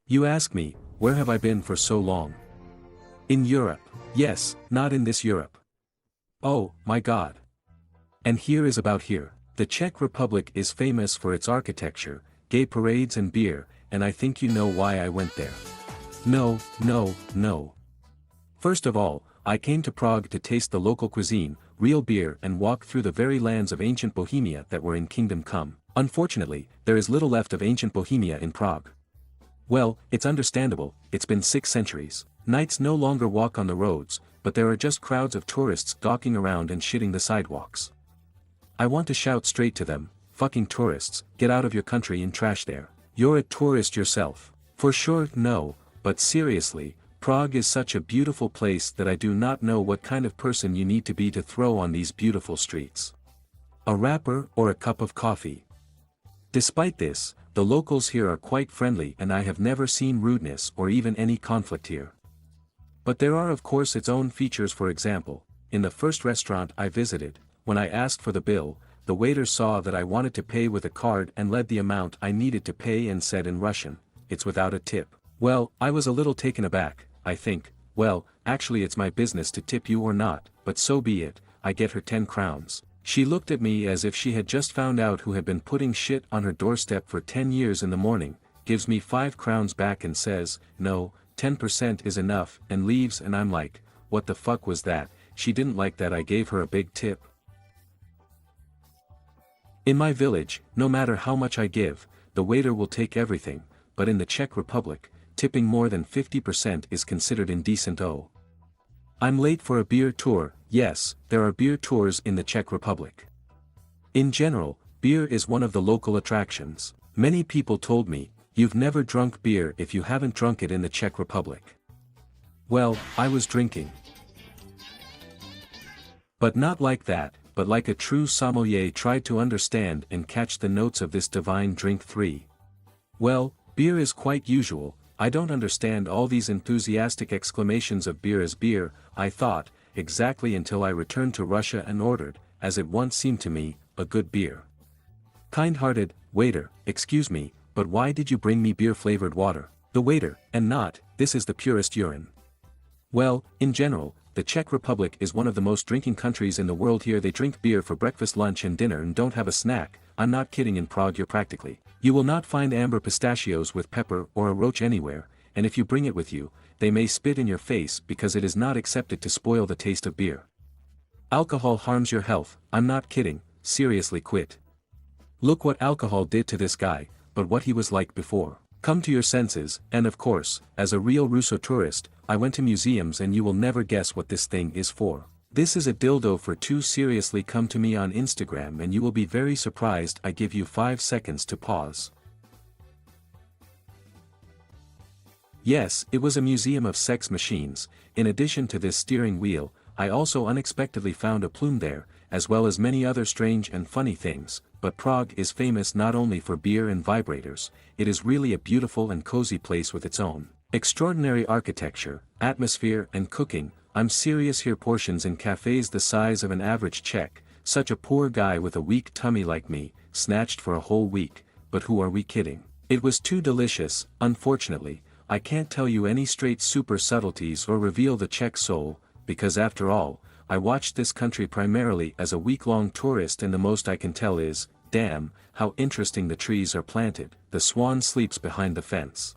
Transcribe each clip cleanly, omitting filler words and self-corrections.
You ask me, where have I been for so long? In Europe. Yes, not in this Europe. Oh, my God. And here is about here. The Czech Republic is famous for its architecture, gay parades and beer, and I think you know why I went there. No, no, no. First of all, I came to Prague to taste the local cuisine, real beer and walk through the very lands of ancient Bohemia that were in Kingdom Come. Unfortunately, there is little left of ancient Bohemia in Prague. Well, it's understandable, it's been 6 centuries. Knights no longer walk on the roads, but there are just crowds of tourists gawking around and shitting the sidewalks. I want to shout straight to them, fucking tourists, get out of your country and trash there. You're a tourist yourself. For sure, no, but seriously, Prague is such a beautiful place that I do not know what kind of person you need to be to throw on these beautiful streets. A wrapper or a cup of coffee. Despite this, the locals here are quite friendly and I have never seen rudeness or even any conflict here. But there are of course its own features. For example, in the first restaurant I visited, when I asked for the bill, the waiter saw that I wanted to pay with a card and led the amount I needed to pay and said in Russian, "It's without a tip." Well, I was a little taken aback. I think, well, actually it's my business to tip you or not, but so be it, I get her 10 crowns. She looked at me as if she had just found out who had been putting shit on her doorstep for 10 years in the morning, gives me 5 crowns back and says, no, 10% is enough, and leaves, and I'm like, what the fuck was that? She didn't like that I gave her a big tip. In my village, no matter how much I give, the waiter will take everything, but in the Czech Republic, tipping more than 50% is considered indecent. Oh. I'm late for a beer tour. Yes, there are beer tours in the Czech Republic. In general, beer is one of the local attractions. Many people told me, you've never drunk beer if you haven't drunk it in the Czech Republic. Well, I was drinking. But not like that, but like a true sommelier tried to understand and catch the notes of this divine drink. 3. Well, beer is quite usual. I don't understand all these enthusiastic exclamations of beer as beer, I thought, exactly until I returned to Russia and ordered, as it once seemed to me, a good beer. Kind-hearted, waiter, excuse me, but why did you bring me beer-flavored water? The waiter, and not, this is the purest urine. Well, in general, the Czech Republic is one of the most drinking countries in the world. Here they drink beer for breakfast, lunch and dinner and don't have a snack. I'm not kidding. In Prague you will not find amber pistachios with pepper or a roach anywhere, and if you bring it with you, they may spit in your face because it is not accepted to spoil the taste of beer. Alcohol harms your health. I'm not kidding, seriously quit. Look what alcohol did to this guy, but what he was like before. Come to your senses, and of course, as a real Russo tourist, I went to museums and you will never guess what this thing is for. This is a dildo for 2. Seriously, come to me on Instagram and you will be very surprised. I give you 5 seconds to pause. Yes, it was a museum of sex machines. In addition to this steering wheel, I also unexpectedly found a plume there, as well as many other strange and funny things. But Prague is famous not only for beer and vibrators, it is really a beautiful and cozy place with its own extraordinary architecture, atmosphere and cooking. I'm serious here. Portions in cafes the size of an average Czech, such a poor guy with a weak tummy like me, snatched for a whole week, but who are we kidding? It was too delicious. Unfortunately, I can't tell you any straight super subtleties or reveal the Czech soul, because after all, I watched this country primarily as a week-long tourist and the most I can tell is, damn, how interesting the trees are planted. The swan sleeps behind the fence.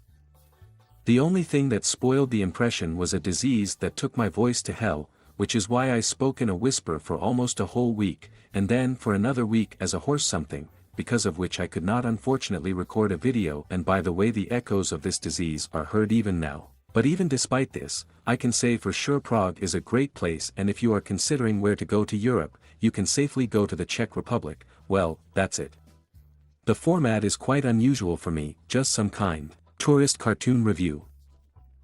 The only thing that spoiled the impression was a disease that took my voice to hell, which is why I spoke in a whisper for almost a whole week, and then for another week as a hoarse something, because of which I could not unfortunately record a video. And by the way, the echoes of this disease are heard even now. But even despite this, I can say for sure Prague is a great place, and if you are considering where to go to Europe, you can safely go to the Czech Republic. Well, that's it. The format is quite unusual for me, just some kind tourist cartoon review.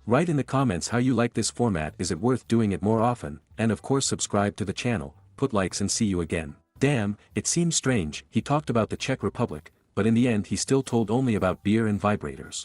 Write in the comments how you like this format. Is it worth doing it more often? And of course subscribe to the channel, put likes and see you again. Damn, it seems strange, he talked about the Czech Republic, but in the end he still told only about beer and vibrators.